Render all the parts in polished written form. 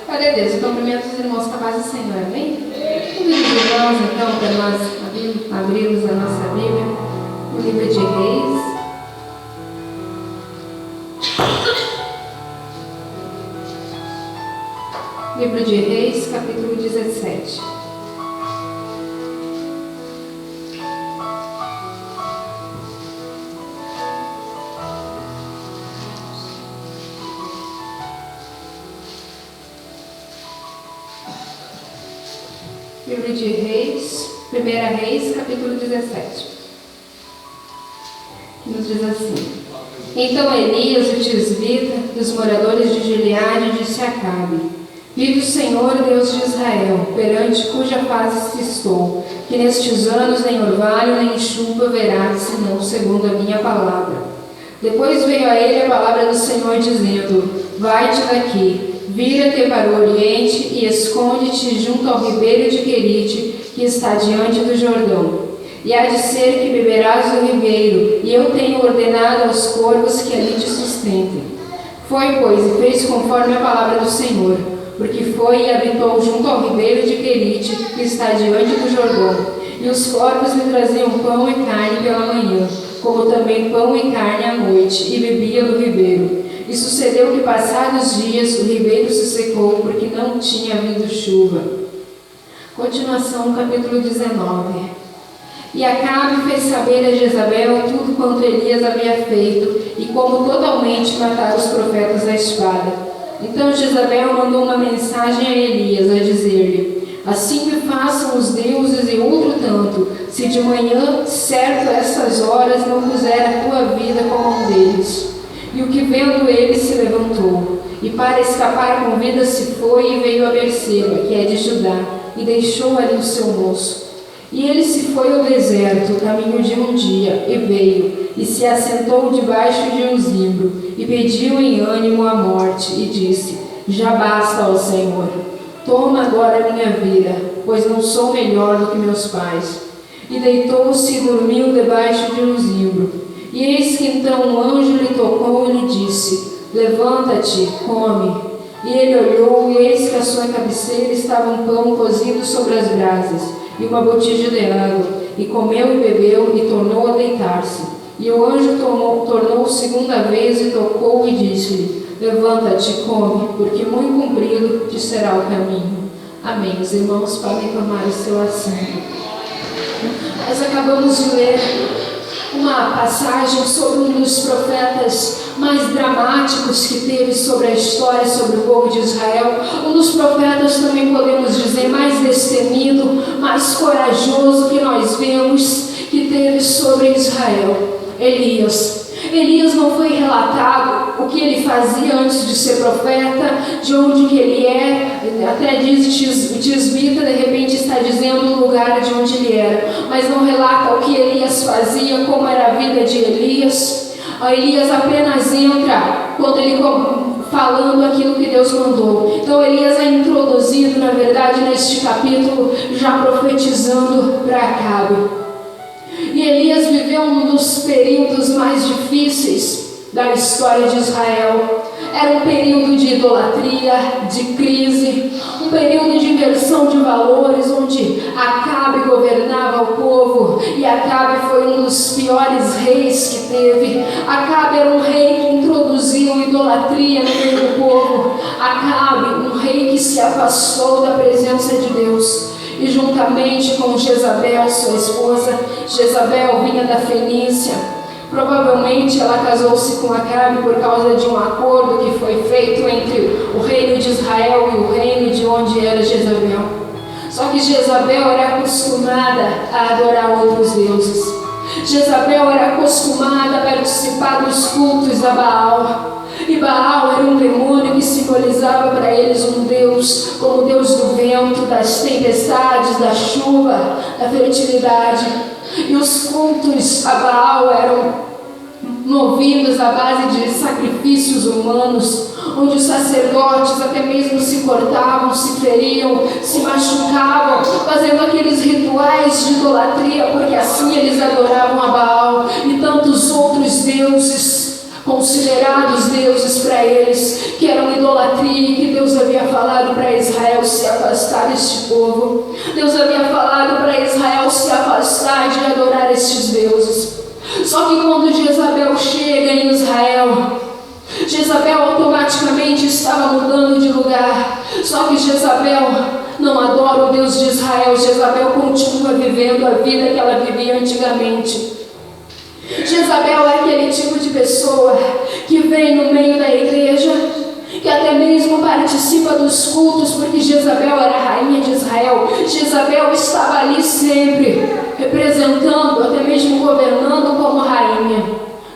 Glória a Deus. Eu cumprimento os irmãos com a paz do Senhor, amém? Convido os irmãos, então, para nós abrirmos a nossa Bíblia no livro de Reis. Livro de Reis, capítulo 17. Livro de Reis, 1 Reis, capítulo 17. Que nos diz assim: Então Elias, o tisbita, dos moradores de Gileade, disse a Acabe: Vive o Senhor, Deus de Israel, perante cuja face estou, que nestes anos nem orvalho nem chuva haverá, senão segundo a minha palavra. Depois veio a ele a palavra do Senhor, dizendo: Vai-te daqui, vira-te para o oriente e esconde-te junto ao ribeiro de Querite, que está diante do Jordão. E há de ser que beberás do ribeiro, e eu tenho ordenado aos corvos que ali te sustentem. Foi, pois, e fez conforme a palavra do Senhor, porque foi e habitou junto ao ribeiro de Querite, que está diante do Jordão. E os corvos lhe traziam pão e carne pela manhã, como também pão e carne à noite, e bebia do ribeiro. E sucedeu que, passados dias, o ribeiro se secou, porque não tinha havido chuva. Continuação, capítulo 19. E Acabe fez saber a Jezabel tudo quanto Elias havia feito, e como totalmente matara os profetas à espada. Então Jezabel mandou uma mensagem a Elias, a dizer-lhe: Assim me façam os deuses e outro tanto, se de manhã, certo a essas horas, não puser a tua vida como um deles. E o que vendo ele se levantou, e para escapar com vida se foi e veio a Berseba, que é de Judá, e deixou ali o seu moço. E ele se foi ao deserto, caminho de um dia, e veio, e se assentou debaixo de um zimbro, e pediu em ânimo a morte, e disse: Já basta, ó Senhor, toma agora a minha vida, pois não sou melhor do que meus pais. E deitou-se e dormiu debaixo de um zimbro. E eis que então um anjo lhe tocou e lhe disse: Levanta-te, come. E ele olhou, e eis que à sua cabeceira estava um pão cozido sobre as brasas, e uma botija de água. E comeu e bebeu, e tornou a deitar-se. E o anjo tornou segunda vez, e tocou e disse-lhe: Levanta-te, come, porque muito comprido te será o caminho. Amém. Os irmãos podem tomar o seu assento. Nós acabamos de ler uma passagem sobre um dos profetas mais dramáticos que teve sobre a história, sobre o povo de Israel. Um dos profetas, também podemos dizer, mais destemido, mais corajoso que nós vemos que teve sobre Israel: Elias. Elias não foi relatado o que ele fazia antes de ser profeta, de onde que ele é. Até diz tisbita, de repente está dizendo o lugar de onde ele era, mas não relata o que Elias fazia, como era a vida de Elias. Elias apenas entra quando ele falando aquilo que Deus mandou. Então Elias é introduzido, na verdade, neste capítulo, já profetizando para Acabe. E Elias viveu um dos períodos mais difíceis da história de Israel. Era um período de idolatria, de crise, um período de inversão de valores, onde Acabe governava o povo, e Acabe foi um dos piores reis que teve. Acabe era um rei que introduziu idolatria no meio do povo. Acabe, um rei que se afastou da presença de Deus. E juntamente com Jezabel, sua esposa, Jezabel vinha da Fenícia. Provavelmente ela casou-se com Acabe por causa de um acordo que foi feito entre o reino de Israel e o reino de onde era Jezabel. Só que Jezabel era acostumada a adorar outros deuses. Jezabel era acostumada a participar dos cultos a Baal. E Baal era um demônio que simbolizava para eles um Deus, como Deus do vento, das tempestades, da chuva, da fertilidade. E os cultos a Baal eram movidos à base de sacrifícios humanos, onde os sacerdotes até mesmo se cortavam, se feriam, se machucavam, fazendo aqueles rituais de idolatria, porque assim eles adoravam a Baal e tantos outros deuses, considerados deuses para eles, que eram idolatria e que Deus havia falado para Israel se afastar deste povo. Deus havia falado para Israel se afastar de adorar estes deuses. Só que quando Jezabel chega em Israel, Jezabel automaticamente estava mudando de lugar. Só que Jezabel não adora o Deus de Israel. Jezabel continua vivendo a vida que ela vivia antigamente. Jezabel é aquele tipo de pessoa que vem no meio da igreja, que até mesmo participa dos cultos, porque Jezabel era a rainha de Israel. Jezabel estava ali sempre, representando, até mesmo governando como rainha.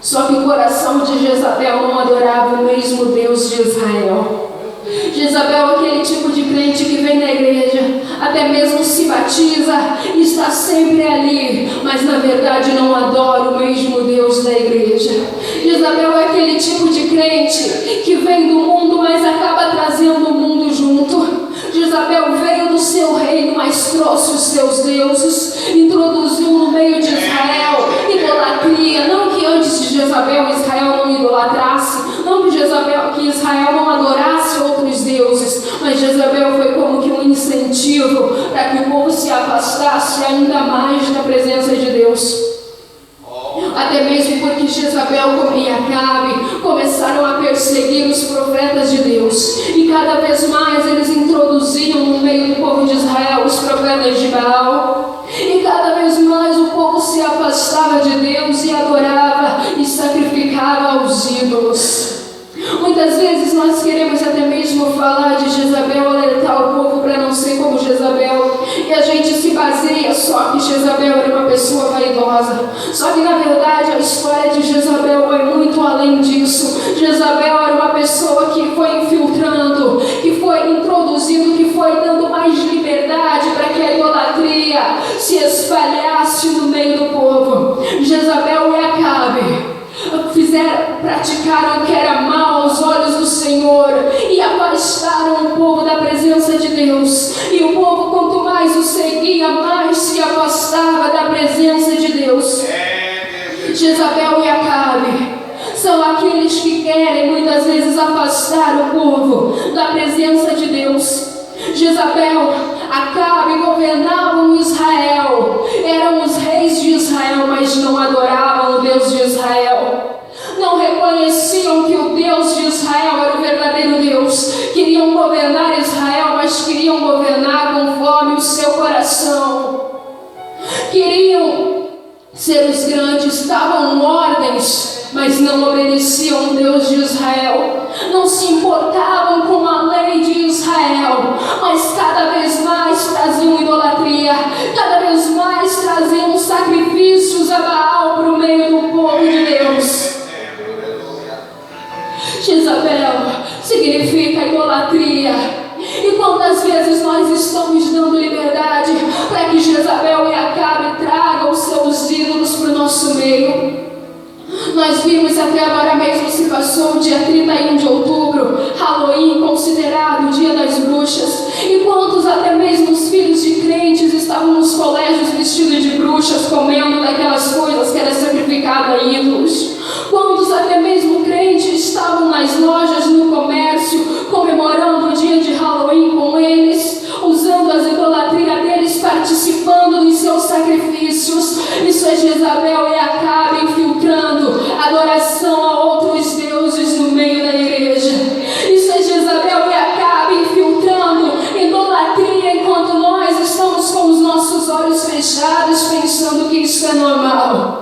Só que o coração de Jezabel não adorava o mesmo Deus de Israel. Jezabel é aquele tipo de crente que vem na igreja, até mesmo se batiza, está sempre ali, mas na verdade não adora o mesmo Deus da igreja. Jezabel é aquele tipo de crente que vem do mundo, mas acaba trazendo o mundo junto. Jezabel veio do seu reino, mas trouxe os seus deuses, introduziu no meio de Israel idolatria. Não que antes de Jezabel Israel não idolatrasse, não que Israel não adorasse outros deuses, mas Jezabel foi como que um incentivo para que o povo se afastasse ainda mais da presença de Deus. Até mesmo porque Jezabel e Acabe começaram a perseguir os profetas de Deus, e cada vez mais eles introduziam no meio do povo de Israel os profetas de Baal, e cada vez mais o povo se afastava de Deus e adorava e sacrificava aos ídolos. Muitas vezes nós queremos até mesmo falar de Jezabel, alertar o povo para não ser como Jezabel, e a gente se baseia só que Jezabel era uma pessoa vaidosa. Só que na verdade a história de Jezabel vai muito além disso. Jezabel era uma pessoa que foi infiltrando, que foi introduzindo, que foi dando mais liberdade para que a idolatria se espalhasse no meio do povo. Jezabel e Acabe praticaram o que era mal aos olhos do Senhor e afastaram o povo da presença de Deus. E o povo, quanto mais o seguia, mais se afastava da presença de Deus. Jezabel e Acabe são aqueles que querem muitas vezes afastar o povo da presença de Deus. Jezabel, Acabe governavam Israel, eram os reis de Israel, mas não adoravam o Deus de Israel. Não reconheciam que o Deus de Israel era o verdadeiro Deus. Queriam governar Israel, mas queriam governar conforme o seu coração. Queriam ser os grandes, davam ordens, mas não obedeciam o Deus de Israel. Não se importavam com a lei de Israel, mas cada vez mais traziam idolatria, cada vez mais traziam sacrifícios a Baal para o meio do povo de Deus. Jezabel significa idolatria. E quantas vezes nós estamos dando liberdade para que Jezabel e Acabe tragam os seus ídolos para o nosso meio? Nós vimos até agora mesmo, se passou o dia 31 de outubro, Halloween, considerado o dia das bruxas. E quantos até mesmo os filhos de crentes estavam nos colégios vestidos de bruxas, comendo daquelas coisas que era sacrificado a ídolos? Quantos até mesmo crentes estavam nas lojas, no comércio, comemorando o dia de Halloween com eles, usando as idolatrias deles, participando dos seus sacrifícios? Isso é Jezabel e Acabe infiltrando adoração a outros deuses no meio da igreja. Isso é Jezabel e Acabe infiltrando idolatria enquanto nós estamos com os nossos olhos fechados, pensando que isso é normal.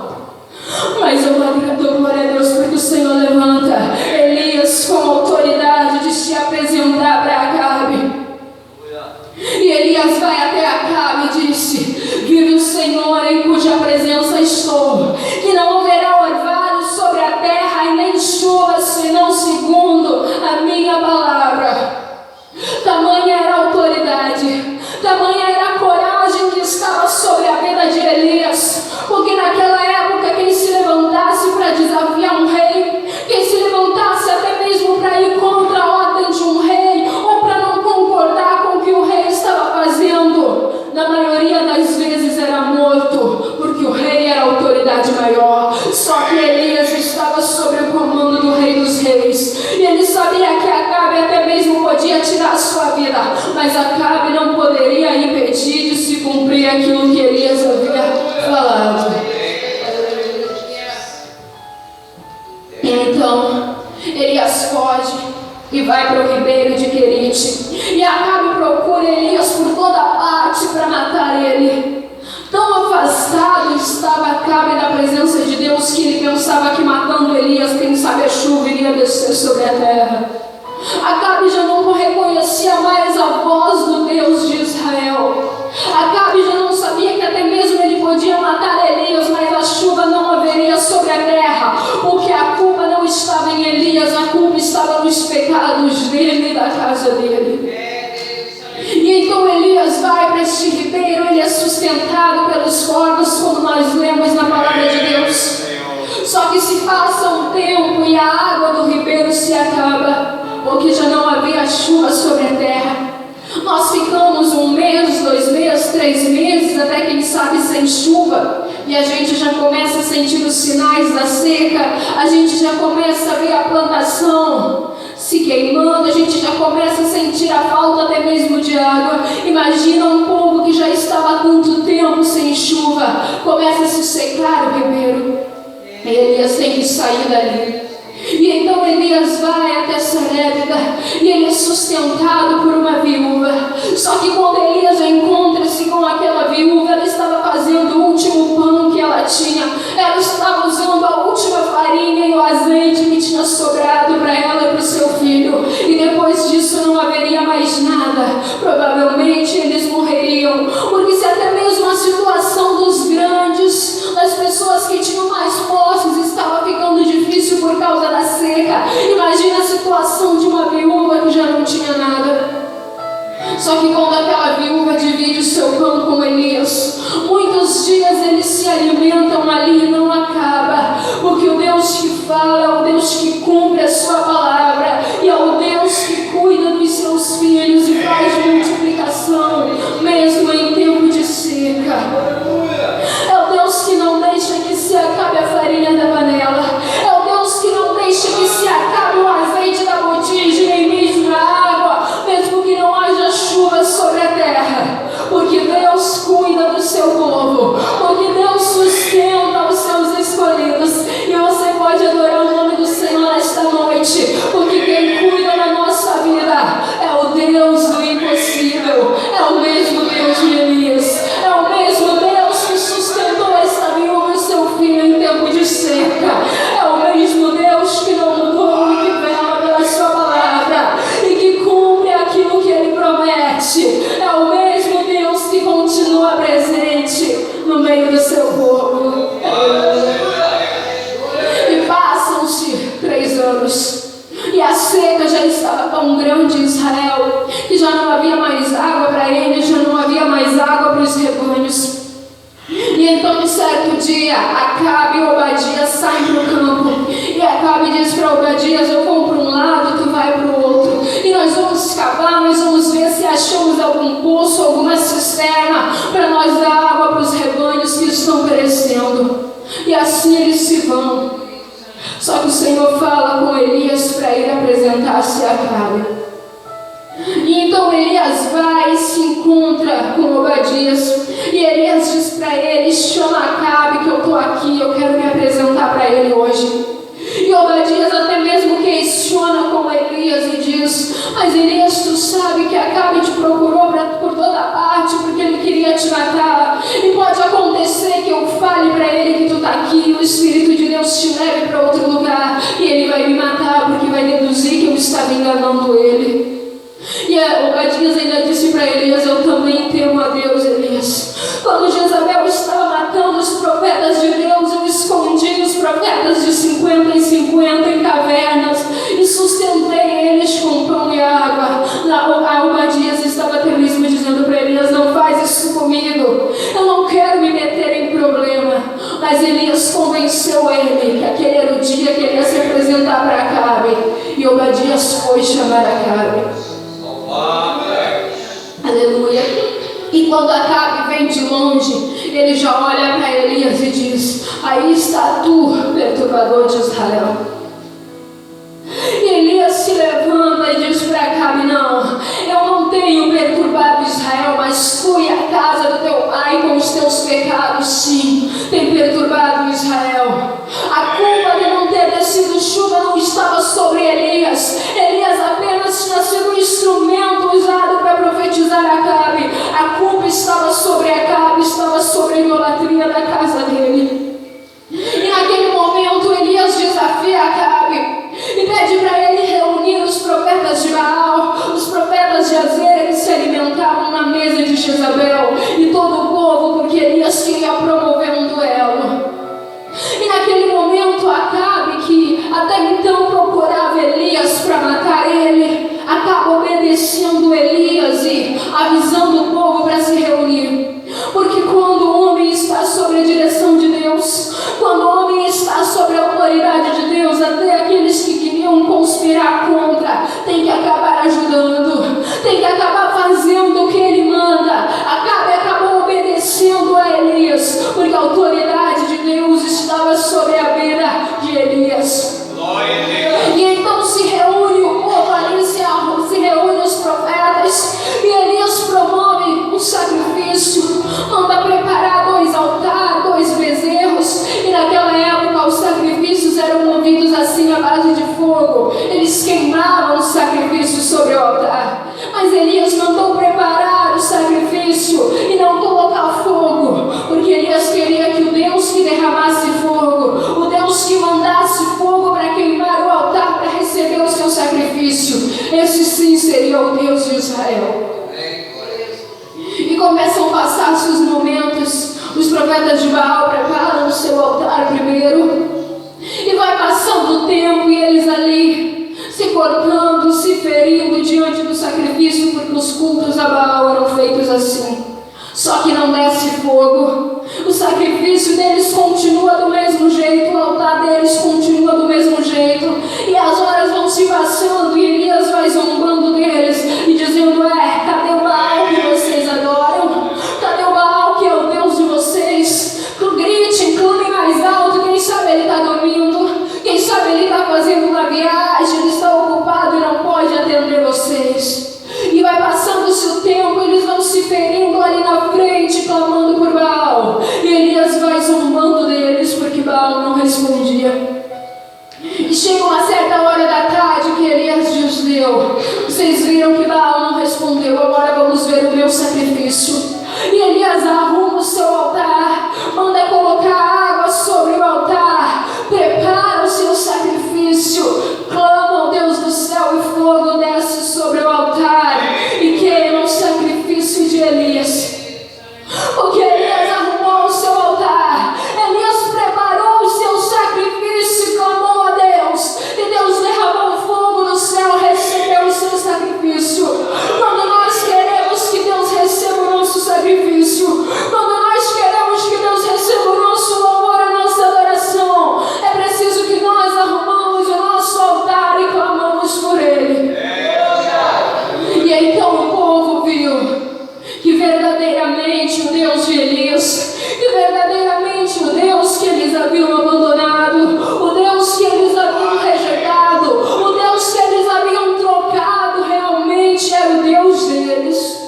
Mas eu dou glória a Deus porque o Senhor levanta Elias com autoridade de se apresentar para Acabe. E Elias vai até Acabe e disse: vive o Senhor em cuja presença estou, mas Acabe não poderia impedir de se cumprir aquilo que Elias havia falado. Então, Elias foge e vai para o ribeiro de Querite. E Acabe procura Elias por toda parte para matar ele. Tão afastado estava Acabe da presença de Deus que ele pensava que matando Elias, quem sabe a chuva iria descer sobre a terra. Acabe já não reconhecia mais a voz do Deus de Israel. Acabe já não sabia que até mesmo ele podia matar Elias, mas a chuva não haveria sobre a terra, porque a culpa não estava em Elias, a culpa estava nos pecados dele e da casa dele. E então Elias vai para este ribeiro, ele é sustentado pelos corvos, como nós lemos na palavra de Deus. Só que se passa um tempo e a água do ribeiro se acaba, porque já não havia chuva sobre a terra. Nós ficamos 1 mês, 2 meses, 3 meses, até quem sabe sem chuva, e a gente já começa a sentir os sinais da seca, a gente já começa a ver a plantação se queimando, a gente já começa a sentir a falta até mesmo de água. Imagina um povo que já estava há tanto tempo sem chuva, começa a se secar o ribeiro, e Elias tem que sair dali. E então Elias vai até Sarepta e ele é sustentado por uma viúva. Só que quando Elias encontra-se com aquela viúva, ela estava fazendo o último pão que ela tinha. Ela estava usando a última farinha e o azeite que tinha sobrado para ela e para o seu filho. E depois disso não haveria mais nada. Provavelmente eles morreriam. Porque se até mesmo a situação dos grandes, das pessoas que tinham mais posses, estava ficando difícil por causa da seca, imagina a situação de uma viúva que já não tinha nada. Só que quando aquela viúva divide o seu pão com Elias, muitos dias eles se alimentam ali e não acaba, porque o Deus que fala é o Deus que cumpre a sua palavra, e é o Deus que cuida dos seus filhos e faz multiplicação mesmo em tempo de seca. É o Deus que não deixa que se acabe a farinha da panela, é o Deus que não deixa que se acabe o azeite da botija, nem mesmo a água, mesmo que não haja chuva sobre a terra, porque Deus cuida do seu povo, porque Deus sustenta os seus escolhidos. E você pode adorar o nome do Senhor esta noite, porque quem cuida da nossa vida é o Deus do impossível, é o mesmo Deus de Elias, é o mesmo Deus que sustentou esta viúva e seu filho em tempo de seca, é o mesmo Deus que não mudou e que vela pela sua palavra e que cumpre aquilo que Ele promete, é o mesmo Deus que continua presente no meio do seu povo. E passam-se 3 anos e a seca já estava tão grande em Israel que já não havia mais água para eles, já não havia mais água para os rebanhos. E então, um certo dia, Acabe e Obadias saem para o campo. E Acabe diz para Obadias: eu vou para um lado, tu vai para o outro. E nós vamos cavar, nós vamos ver se achamos algum poço, alguma cisterna, para nós dar água para os rebanhos que estão perecendo. E assim eles se vão. Só que o Senhor fala com Elias para ir apresentar-se a Acabe. E então Elias vai e se encontra com Obadias, e Elias diz para ele: chama Acabe que eu estou aqui, eu quero me apresentar para ele hoje. E Obadias até mesmo questiona com Elias e diz: mas Elias, tu sabe que Acabe te procurou por toda parte porque ele queria te matar, e pode acontecer que eu fale para ele que tu está aqui, e o Espírito de Deus te leve para outro lugar, e ele vai me matar porque vai deduzir que eu estava enganando ele. E Obadias ainda disse para Elias: eu também temo a Deus, Elias. Quando Jezabel estava matando os profetas de Deus, eu escondi os profetas de 50 em 50 em cavernas e sustentei eles com pão e água. A Obadias estava até mesmo dizendo para Elias: não faz isso comigo, eu não quero me meter em problema. Mas Elias convenceu ele que aquele era o dia que ele ia se apresentar para Acabe, e Obadias foi chamar Acabe. Aleluia. E quando Acabe vem de longe, ele já olha para Elias e diz: aí está tu, perturbador de Israel. E Elias se levanta e diz para Acabe: não, eu não tenho perturbador sim, tem perturbado Israel. A culpa de não ter descido chuva não estava sobre Elias. Elias apenas tinha sido um instrumento usado para profetizar Acabe. A culpa estava sobre Acabe, estava sobre a idolatria da casa dele. E naquele momento Elias desafia Acabe e pede para ele reunir os profetas de Baal, os profetas de Azer, que se alimentavam na mesa de Jezabel, e todo o povo, porque Elias queria promover um duelo. E naquele momento Acabe, que até então procurava Elias para matar ele, acaba obedecendo Elias e avisando o povo para se reunir. Porque quando o homem está sob a direção de Deus, quando o homem está sob a autoridade de Deus, até aqueles que queriam conspirar contra, tem que acabar ajudando, tem que acabar fazendo o que ele manda. Acabe acabou obedecendo a Elias, porque a autoridade de Deus estava sobre a vida de Elias. Glória a Deus. E então se reúne o povo ali, se reúne os profetas, e Elias promove um sacrifício, manda preparar 2 altares, 2 bezerros, e naquela época os sacrifícios eram movidos assim à base de fogo. Eles queimavam os sacrifícios sobre o altar, mas Elias mandou preparar o sacrifício e não colocar fogo, porque Elias queria que o Deus que derramasse fogo, o Deus que mandasse fogo para queimar o altar, para receber o seu sacrifício, esse sim seria o Deus de Israel. E começam a passar-se os momentos, os profetas de Baal preparam o seu altar primeiro, e vai passando o tempo e eles ali se cortando, se ferindo diante do sacrifício, porque os cultos a Baal eram feitos assim. Só que não desce fogo, o sacrifício deles continua do mesmo jeito, o altar deles continua do mesmo jeito, e as horas vão se passando e Elias vai zombando deles e dizendo: cadê o Baal que vocês adoram? Cadê o Baal que é o Deus de vocês? Gritem, clamem mais alto, quem sabe ele está dormindo, quem sabe ele está fazendo uma viagem, ele está ocupado e não pode atender vocês. E vai passando-se o tempo, eles vão se ferindo ali na frente, clamando por Baal. E Elias vai zombando deles, porque Baal não respondia. E chega uma certa hora da tarde que Elias diz: vocês viram que Baal não respondeu, agora vamos ver o meu sacrifício. E Elias arruma o seu altar, manda colocar água sobre o altar, prepara o seu sacrifício, clama ao Deus do céu e fogo desce sobre o altar e queima o sacrifício de Elias. Porque Elias arrumou o seu altar, Elias preparou o seu sacrifício e clamou a Deus, e Deus derramou fogo no céu, recebeu o seu sacrifício. Quando nós queremos que Deus receba o nosso sacrifício, quando nós queremos que Deus receba o nosso louvor, a nossa adoração, é preciso que nós arrumamos o nosso altar e clamamos por ele. E então o povo viu que verdadeiramente o Deus de Elias, que verdadeiramente o Deus que eles haviam abandonado, o Deus que eles haviam rejeitado, o Deus que eles haviam trocado, realmente era o Deus deles.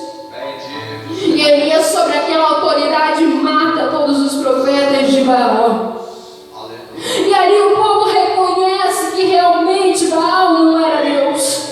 E Elias, sobre aquela autoridade, mata todos os profetas de Baal. E ali o povo reconhece que realmente Baal não era Deus.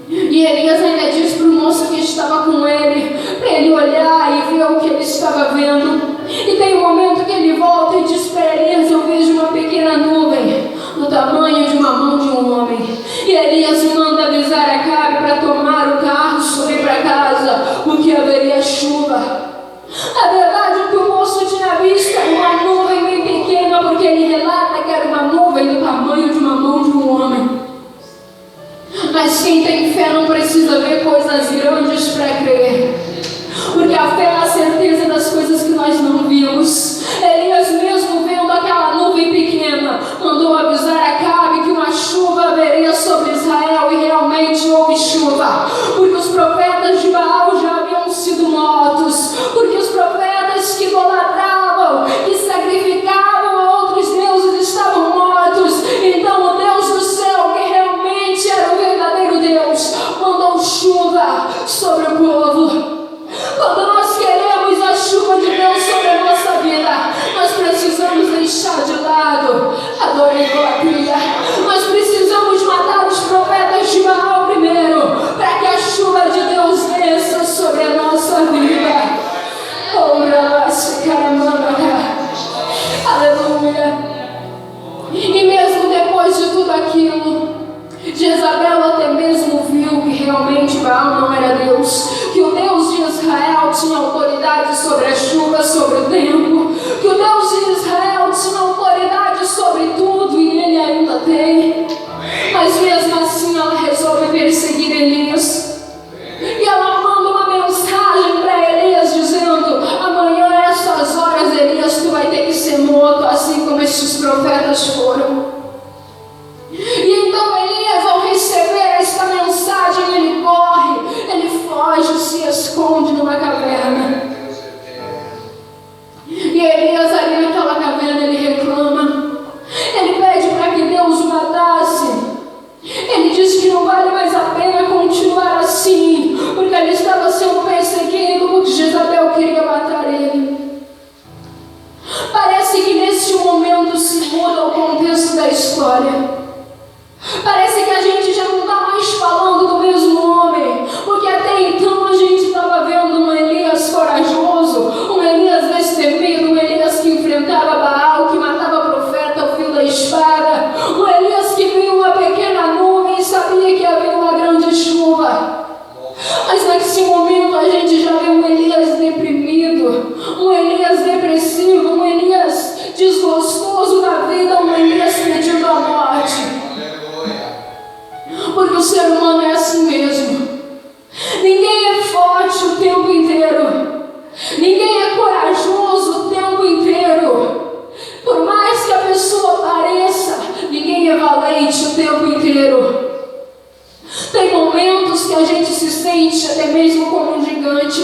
E Elias ainda diz para o moço que estava com ele, para ele olhar e ver o que ele estava vendo. E tem um momento que ele volta e diz para Elias: eu vejo uma pequena nuvem do tamanho de uma mão de um homem. E Elias manda avisar Acabe para tomar o carro, subir para casa, porque haveria chuva. A verdade é que o moço tinha visto uma nuvem bem pequena, porque ele relata que era uma nuvem do tamanho de uma mão de um homem. Mas quem tem fé não precisa ver coisas grandes para crer, porque a fé é a certeza das coisas que nós não vimos. Elias, mesmo vendo aquela nuvem pequena, mandou avisar Acabe que uma chuva haveria sobre Israel, e realmente houve chuva, porque os profetas de Baal já haviam sido mortos, porque os profetas que idolatravam, que sacrificavam a outros deuses estavam mortos. Então o Deus do céu, que realmente era o verdadeiro Deus, mandou chuva sobre o povo. Quando nós queremos a chuva de Deus sobre a nossa sobre a chuva, sobre o tempo, que o Deus de Israel tinha autoridade sobre tudo e ele ainda tem. Mas mesmo assim ela resolve perseguir Elias. E ela manda uma mensagem para Elias dizendo: amanhã a essas horas, Elias, tu vai ter que ser morto, assim como estes profetas foram. E então Elias, ao receber esta mensagem, ele corre, ele foge, se esconde numa caverna. E Elias, ali naquela caverna, ele reclama, ele pede para que Deus o matasse. Ele diz que não vale mais a pena continuar assim, porque ele estava sendo perseguido, porque Jezabel queria matar ele. Parece que neste momento se muda o contexto da história. Parece que a gente já não está mais falando do mesmo homem, porque até então a gente estava vendo um Elias corajoso, um Elias destemido, um Elias que enfrentava Baal, que matava profeta ao fio da espada, um Elias que viu uma pequena nuvem e sabia que havia uma grande chuva. Mas nesse momento a gente já vê um Elias deprimido, um Elias depressivo, um Elias desgostoso da vida, um Elias pedindo a morte. Porque o ser humano é assim mesmo. Ninguém é forte o tempo inteiro. Ninguém é corajoso o tempo inteiro. Por mais que a pessoa pareça, ninguém é valente o tempo inteiro. Tem momentos que a gente se sente até mesmo como um gigante.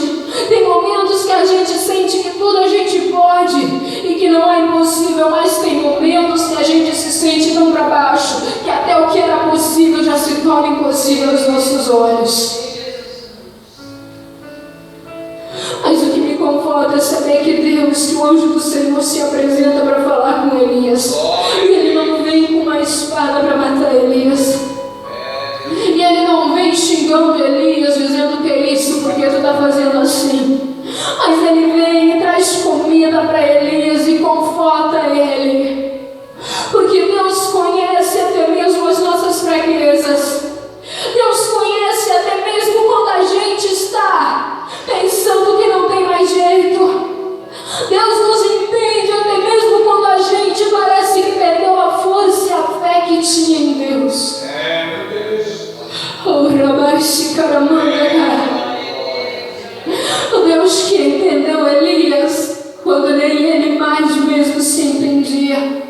Tem momentos que a gente sente que tudo a gente pode e que não é impossível, mas tem momentos que a gente se sente tão para baixo que até o que era possível já se torna impossível aos nossos olhos. Mas o que me conforta é saber que Deus, que o anjo do Senhor se apresenta para falar com Elias. E ele não vem com uma espada para matar Elias. E ele não vem xingando Elias, dizendo que é isso, porque tu está fazendo assim. Mas ele vem e traz comida para Elias e conforta ele. Porque Deus conhece até mesmo as nossas fraquezas. Deus conhece até mesmo quando a gente está pensando que não tem mais jeito. Deus nos entende até mesmo quando a gente parece que perdeu a força e a fé que tinha em Deus. Oh, Rabashi Karamanda, o Deus que entendeu Elias quando nem ele mais mesmo se entendia.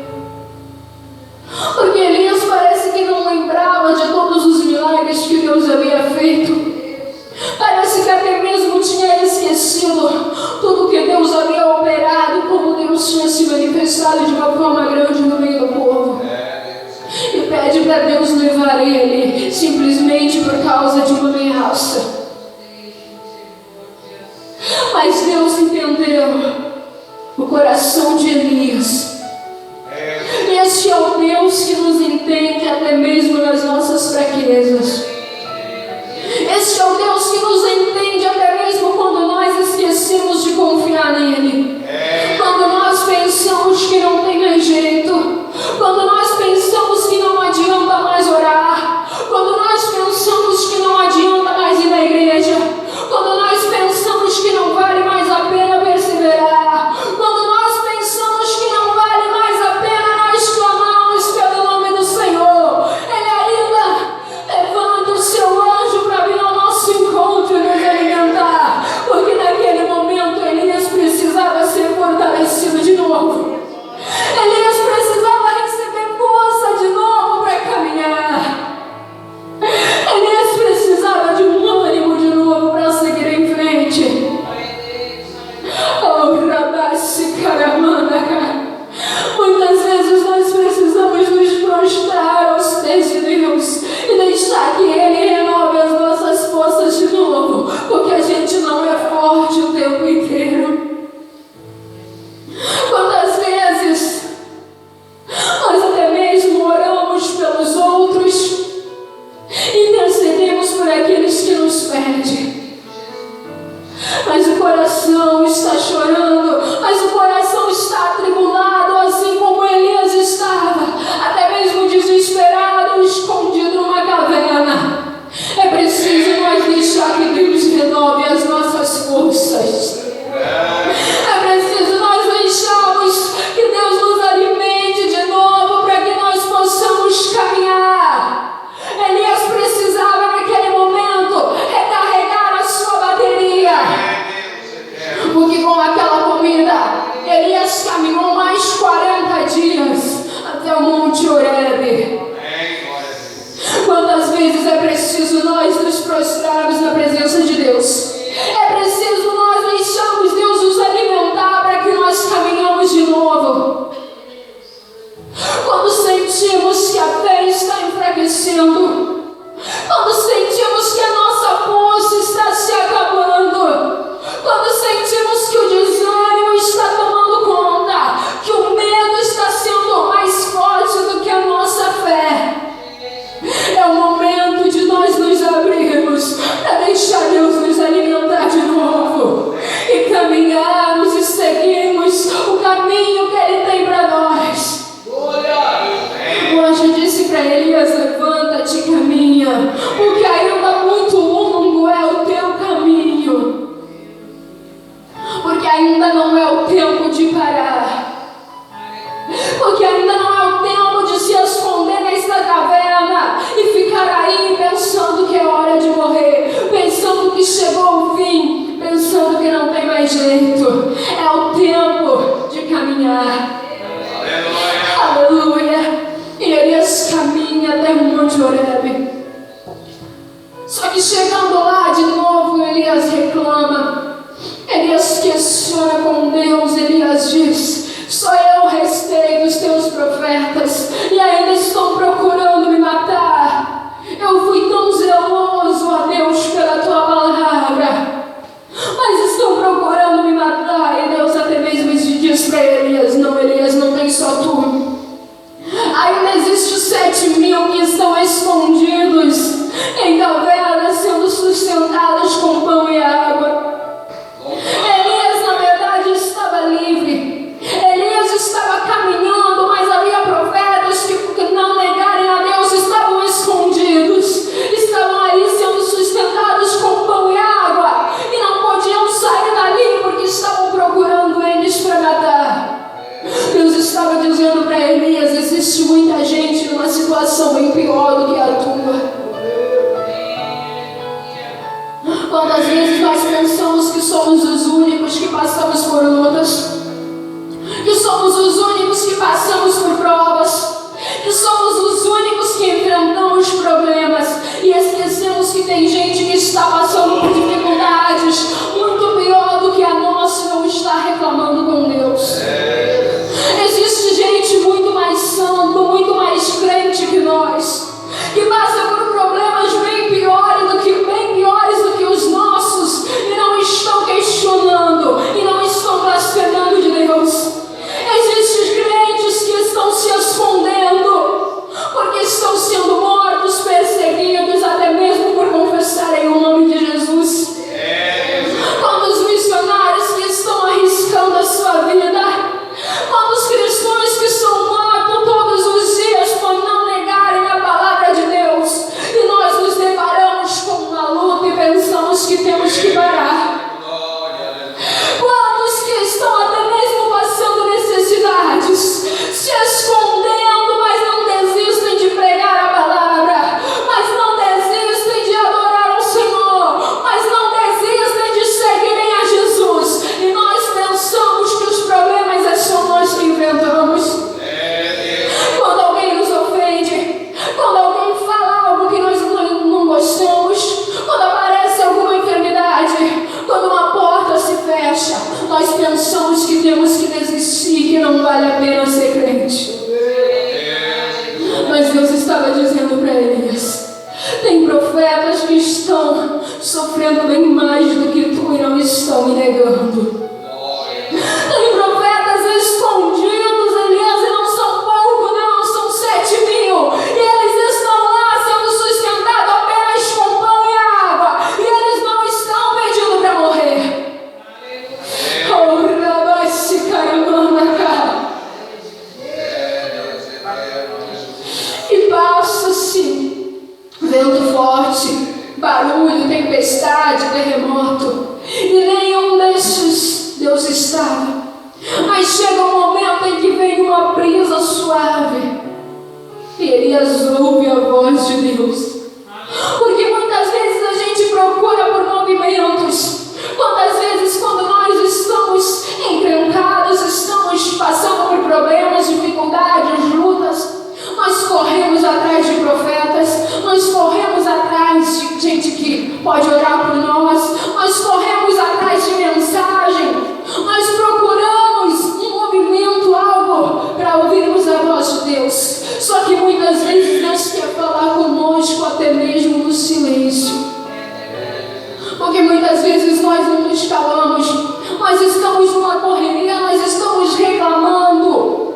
Porque Elias parece que não lembrava de todos os milagres que Deus havia feito. Parece que até mesmo tinha esquecido tudo que Deus havia operado, como Deus tinha se manifestado de uma forma grande no meio do povo. E pede para Deus levar ele simplesmente por causa de uma ameaça. Mas Deus entendeu o coração de Elias. Este é o Deus que nos entende até mesmo nas nossas fraquezas. Este é o Deus que nos entende até mesmo quando nós esquecemos de confiar nele. Quando nós pensamos que não tem mais jeito. Quando nós pensamos que não adianta mais orar. Quando nós pensamos que não adianta mais ir na igreja. Quando nós pensamos que não vale mais a pena perseverar. Quando nós pensamos que não vale mais a pena nós clamarmos pelo nome do Senhor. Ele ainda levanta o seu anjo para vir ao nosso encontro e nos alimentar. Porque naquele momento Elias precisava ser fortalecido de novo. Elias precisava receber força de novo para caminhar. Elias precisava de um ânimo de novo para seguir em frente. Oh, Rabashi Karamanda. Muitas vezes nós precisamos nos prostrar aos pés de Deus e deixar que Ele renove as nossas forças de novo, porque a gente não é forte o tempo inteiro. Quantas vezes nós até mesmo oramos pelos outros, intercedemos por aqueles que nos pedem, mas o coração está chorando, mas o coração está atribulado, assim como Elias estava, até mesmo desesperado, escondido numa caverna. É preciso nós deixar que Deus renove as nossas forças. caminha, porque ainda muito longo é o teu caminho, porque ainda não é o tempo de parar, porque ainda não é o tempo de se esconder nesta caverna e ficar aí pensando que é hora de morrer, pensando que chegou o fim, pensando que não tem mais jeito. É o tempo de caminhar. Aleluia. E Elias caminha até o Monte Horebe. Só que chegando lá de novo, Elias reclama. Elias questiona com Deus. Elias diz: só eu restei dos teus profetas e ainda estão procurando me matar. Eu fui tão zeloso, ó Deus, pela tua palavra, mas estão procurando me matar. E Deus até mesmo diz para Elias: não tem só tu. Ainda existem 7.000 que estão escondidos em cavernas, sendo sustentados com pão e água. Elias, na verdade, estava livre. Elias estava caminhando, mas havia profetas que não negarem a Deus, estavam escondidos, estavam ali sendo sustentados com pão e água, e não podiam sair dali porque estavam procurando eles para matar. Deus estava dizendo para Elias: existe muita gente numa situação bem pior do que a tua. Quantas vezes nós pensamos que somos os únicos que passamos por lutas, que somos os únicos que passamos por provas, que somos os únicos que enfrentamos problemas, e esquecemos que tem gente que está passando por dificuldades muito pior do que a nossa e não está reclamando com Deus. Existe gente muito mais santo, muito mais crente que nós, que passa por problemas bem piores do que os nossos, e não estão questionando, e não estão blasfemando de Deus. Existem crentes que estão se escondendo, porque estão sendo mortos, perseguidos, até mesmo por confessarem o nome de Jesus. Quando os missionários que estão arriscando a sua vida, quando os cristãos que são mortos todos os dias por não negarem a palavra de Deus, e nós nos deparamos com uma luta e pensamos que temos que parar. Quantos que estão até mesmo passando necessidades, se escondendo, mas não desistem de pregar a palavra, mas não desistem de adorar ao Senhor, mas não desistem de seguirem a Jesus, e nós pensamos que os problemas são nós que inventamos. Quando alguém nos ofende, quando alguém fala algo que nós não gostamos, quando aparece alguma enfermidade, quando uma porta se fecha, nós pensamos que temos que desistir, que não vale a pena ser crente. Mas Deus estava dizendo para Elias: tem profetas que estão sofrendo bem mais do que tu e não estão me negando. Tem profetas escondidos, Elias, e não são pouco, não, são 7.000. E eles estão lá sendo sustentados apenas com pão e água. E eles não estão pedindo para morrer. Oh, rabaste caramana, cara. E passa-se vento forte, barulho, tempestade, terremoto. E nenhum destes Deus estava. Mas chega um momento em que vem uma brisa suave, e Elias ouve a voz de Deus. Porque muitas vezes a gente procura por movimentos. Quantas vezes, quando nós estamos encrencados, estamos passando por problemas, dificuldades, lutas, nós corremos atrás de profetas, nós corremos atrás de gente que pode orar por nós corremos atrás de mensagem, nós procuramos um movimento, algo para ouvirmos a voz de Deus. Só que muitas vezes Deus quer falar conosco até mesmo no silêncio. Porque muitas vezes nós não nos calamos, nós estamos numa correria, nós estamos reclamando.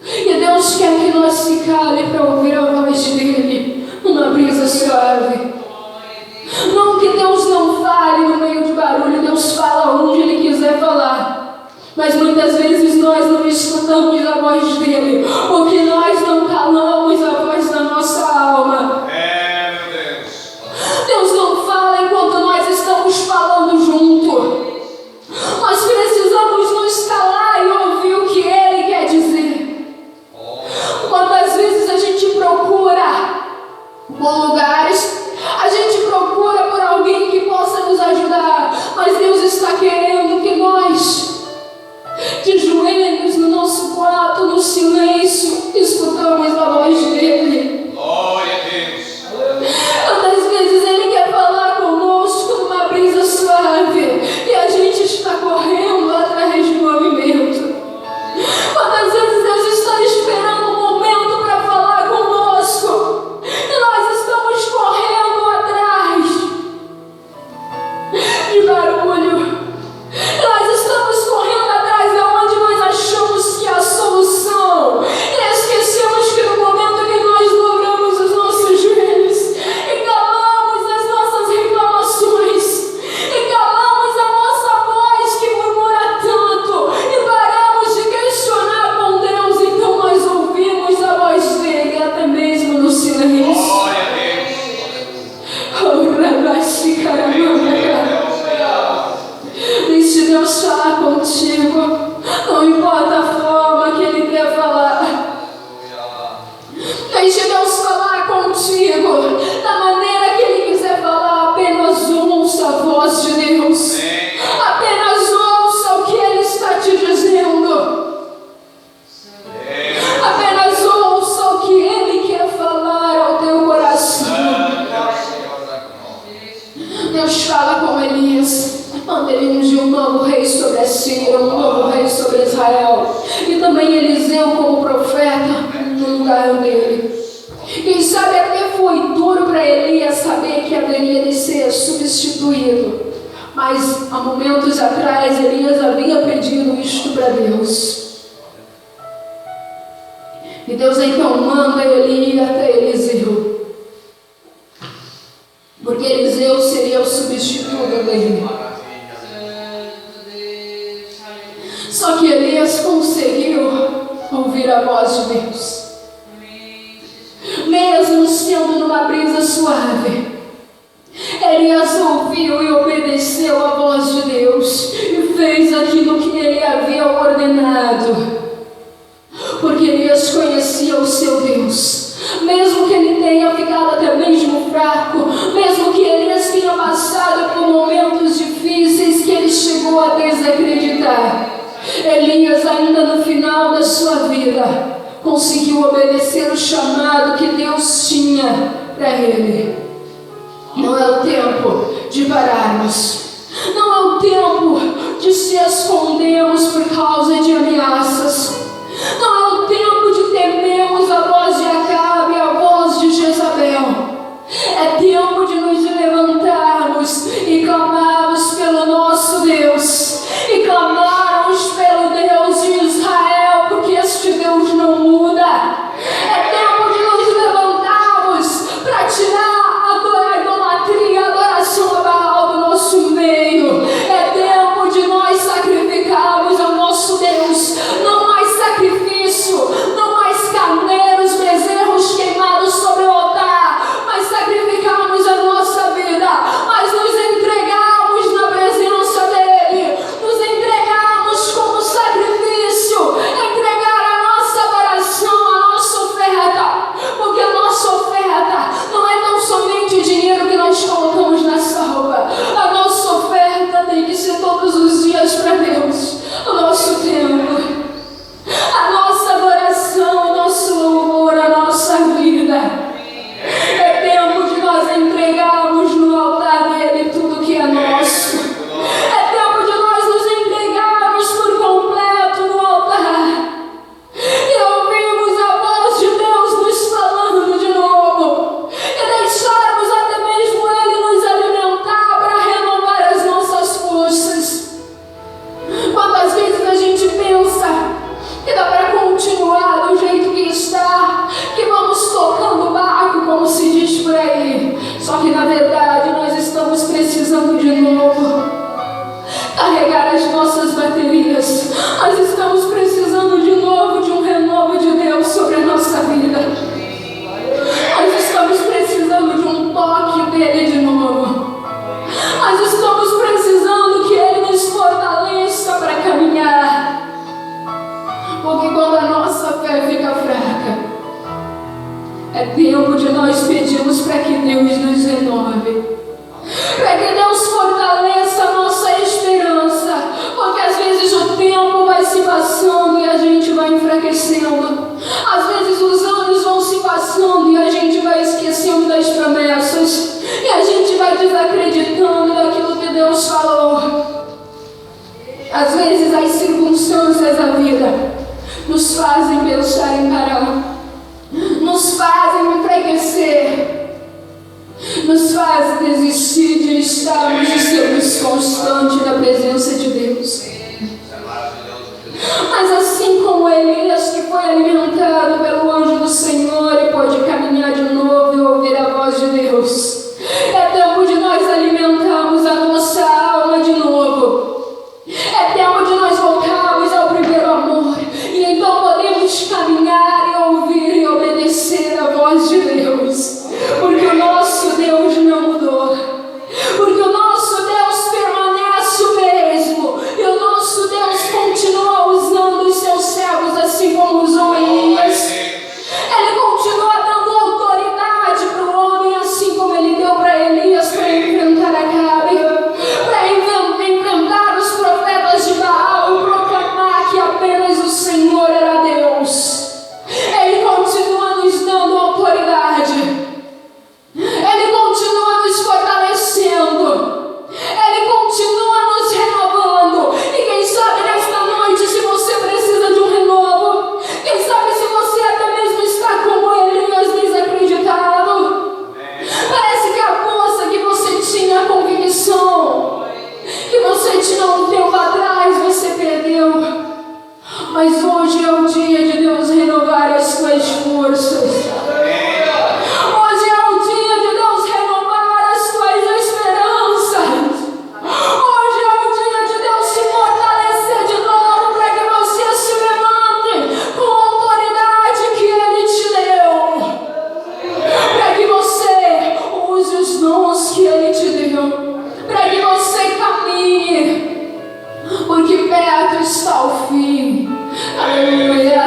E Deus quer que nós se cale para ouvir a voz dele numa brisa suave. Não que Deus não fale no meio de barulho, Deus fala onde Ele quiser falar. Mas muitas vezes nós não escutamos a voz dele, porque nós não calamos a voz da nossa alma. ou lugares. A gente procura por alguém que possa nos ajudar, mas Deus está querendo que nós, de joelhos no nosso quarto, no silêncio, escutamos a voz dele. Glória a Deus. Quantas vezes ele quer falar conosco numa brisa suave e a gente está correndo atrás de movimento. Quantas vezes Deus está esperando um momento para falar conosco e nós estamos correndo atrás de barulho. Nós estamos correndo atrás de onde nós achamos que é a solução e esquecemos que no momento que nós dobramos os nossos joelhos e calamos as nossas reclamações e calamos a nossa voz que murmura tanto e paramos de questionar com Deus, então nós ouvimos a voz dele até mesmo no silêncio. Glória a Deus. Deixe Deus falar contigo, não importa a forma que Ele quer falar. Deixe Deus falar contigo da maneira que Ele quiser falar. Apenas ouça a voz de Deus. Apenas ouça o que Ele está te dizendo. Apenas ouça o que Ele quer falar ao teu coração. Deus fala com Elias. Manda ele ungir um novo rei sobre a Síria, um novo rei sobre Israel. E também Eliseu como profeta no lugar dele. Quem sabe até foi duro para Elias saber que haveria de ser substituído. Mas há momentos atrás Elias havia pedido isto para Deus. E Deus então manda ele ir até Eliseu. Porque Eliseu seria o substituto dele. Só que Elias conseguiu ouvir a voz de Deus. Mesmo sendo numa brisa suave, Elias ouviu e obedeceu a voz de Deus e fez aquilo que ele havia ordenado. Porque Elias conhecia o seu Deus. Mesmo que ele tenha ficado até mesmo fraco, mesmo que Elias tenha passado por momentos difíceis que ele chegou a desacreditar, Elias, ainda no final da sua vida, conseguiu obedecer o chamado que Deus tinha para ele. Não é o tempo de pararmos. Não é o tempo de se escondermos por causa de ameaças. Não é o tempo de temermos a voz de Acabe e a voz de Jezabel. É tempo de nos levantarmos e clamarmos pelo nosso Deus. E clamarmos pelo Deus de Israel, porque este Deus não muda. É tempo de nos levantarmos para tirar a idolatria, a adoração a Baal do nosso meio. É tempo de nós sacrificarmos ao nosso Deus. Não mais sacrifício, não mais carneiros, bezerros queimados sobre o altar, mas sacrificarmos a nossa vida, mas nos entregarmos na presença dele, nos entregarmos como sacrifício, entregar a nossa adoração, a nossa oferta, porque a nossa oferta não é tão somente o dinheiro que nós colocamos na salva. A nossa oferta tem que ser todos os dias para Deus, o nosso tempo, a nossa adoração, o nosso louvor, a nossa vida. É tempo de nós entregarmos no altar dele tudo que é nosso. É tempo de nós nos entregarmos por completo no altar e ouvirmos a voz de Deus nos falando de novo e deixarmos até mesmo ele nos alimentar para renovar as nossas forças. Quantas vezes a gente pensa que dá para continuar do jeito que está, que vamos tocando o barco, como se diz por aí. Só que na verdade nós estamos precisando de novo carregar as nossas baterias. Nós estamos precisando de novo de um renovo de Deus sobre a nossa vida. Nós estamos precisando de um toque dele de novo. Nós estamos precisando que ele nos fortaleça para caminhar. Porque quando a nossa fé fica fraca, é tempo de nós nós pedimos para que Deus nos renove, para que Deus fortaleça a nossa esperança, porque às vezes o tempo vai se passando e a gente vai enfraquecendo, às vezes os anos vão se passando e a gente vai esquecendo das promessas, e a gente vai desacreditando daquilo que Deus falou. Às vezes as circunstâncias da vida nos fazem pensar em parar, nos fazem enfraquecer, nos fazem desistir de estarmos e sermos constantes na presença de Deus. Mas assim como Elias, que foi alimentado pelo anjo do Senhor e pôde caminhar de novo e ouvir a voz de Deus, é tempo de nós alimentarmos a nossa alma de novo. É tempo de nós voltarmos ao primeiro amor, e então podemos caminhar e ouvir e obedecer a voz de Deus, porque o nosso Deus não mudou, porque o nosso Deus permanece o mesmo, e o nosso Deus continua usando os seus servos assim como usou Elias. Ele continua dando autoridade para o homem assim como ele deu para Elias para enfrentar Acabe, para enfrentar os profetas de Baal e proclamar que apenas o Senhor era Deus. Ele continua nos dando autoridade, Ele continua nos fortalecendo, Ele continua nos renovando. E quem sabe nesta noite, se você precisa de um renovo, quem sabe se você até mesmo está como Elias, desacreditado, parece que a força que você tinha, a convicção que você tinha um tempo atrás, você perdeu. Mas hoje é o dia de Deus renovar as tuas forças. Hoje é o dia de Deus renovar as tuas esperanças. Hoje é o dia de Deus se fortalecer de novo para que você se levante com a autoridade que Ele te deu, para que você use os dons que Ele te deu, para que você caminhe, porque perto está o fim. Aleluia.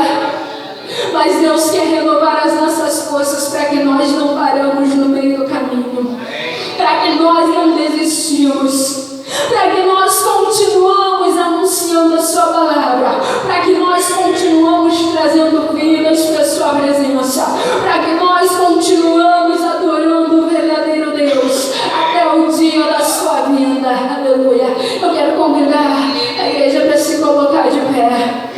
Mas Deus quer renovar as nossas forças para que nós não paramos no meio do caminho, para que nós não desistimos, para que nós continuamos anunciando a Sua palavra, para que nós continuamos trazendo vidas para a Sua presença, para que nós continuamos adorando o verdadeiro Deus até o dia da Sua vinda. Aleluia. Eu quero convidar a igreja para se colocar de pé.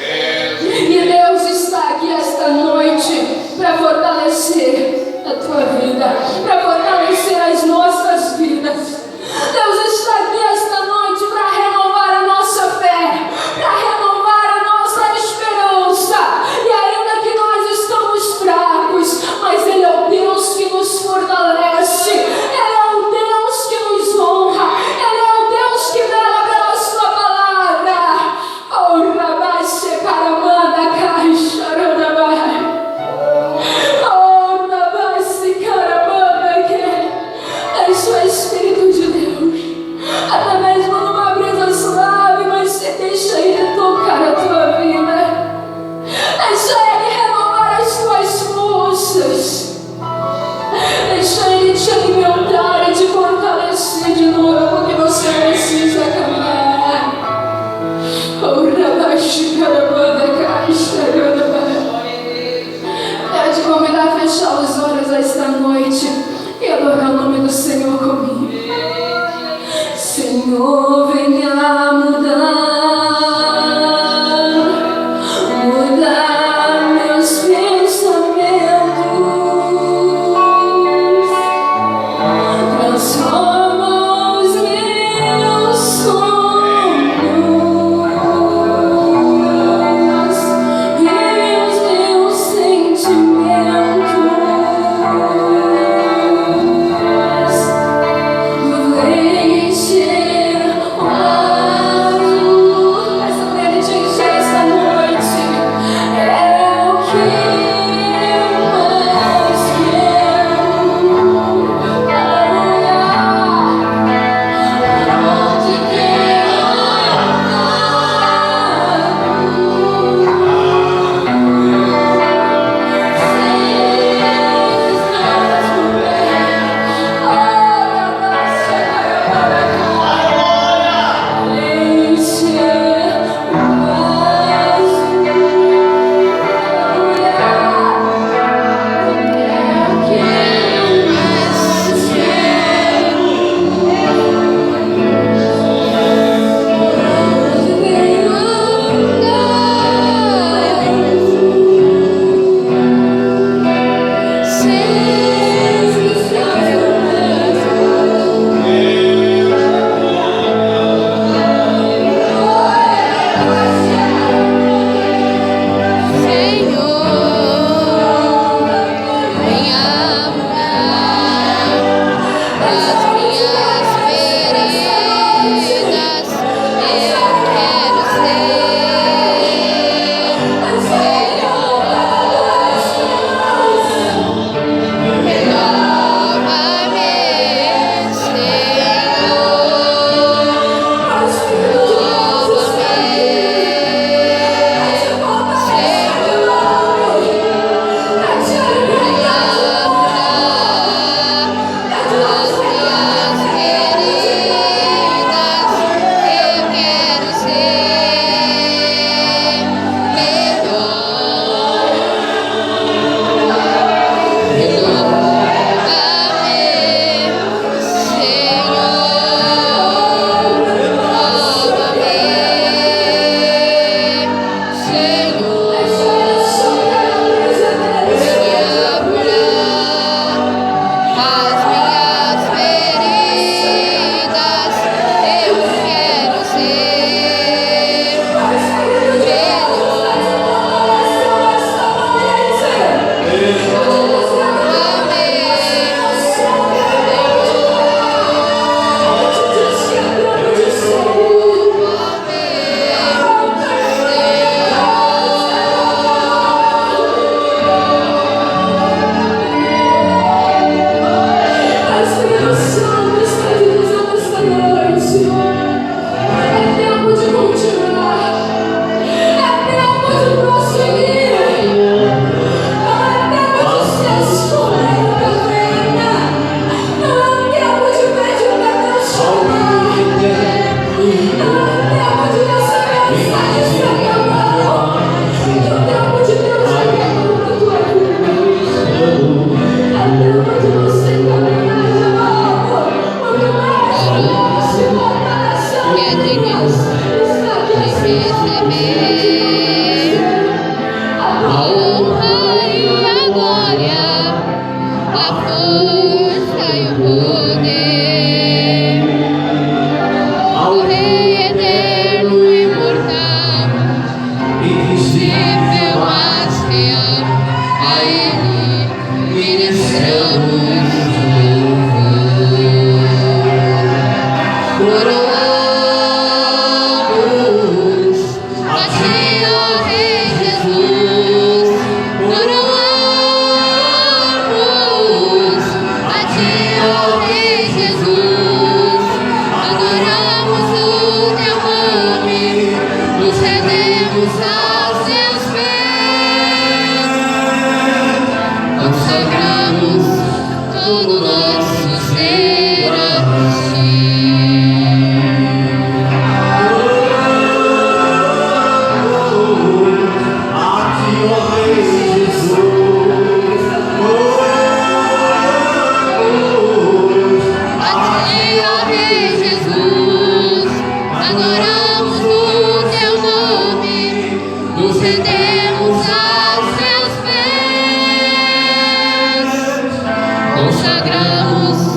E Deus está aqui esta noite para fortalecer a tua vida, para fortalecer as nossas vidas. Deus está aqui esta noite para renovar a nossa fé, para renovar a nossa esperança. E ainda que nós estamos fracos, mas Ele é o Deus que nos fortalece, Ele é o Deus que nos honra, Ele é o Deus que vela pela Sua palavra. Oh, Rabai, Separamanda, Caixa, Radabai. Oh, Rabai, Separamanda, todo nosso ser a ti. Consagramos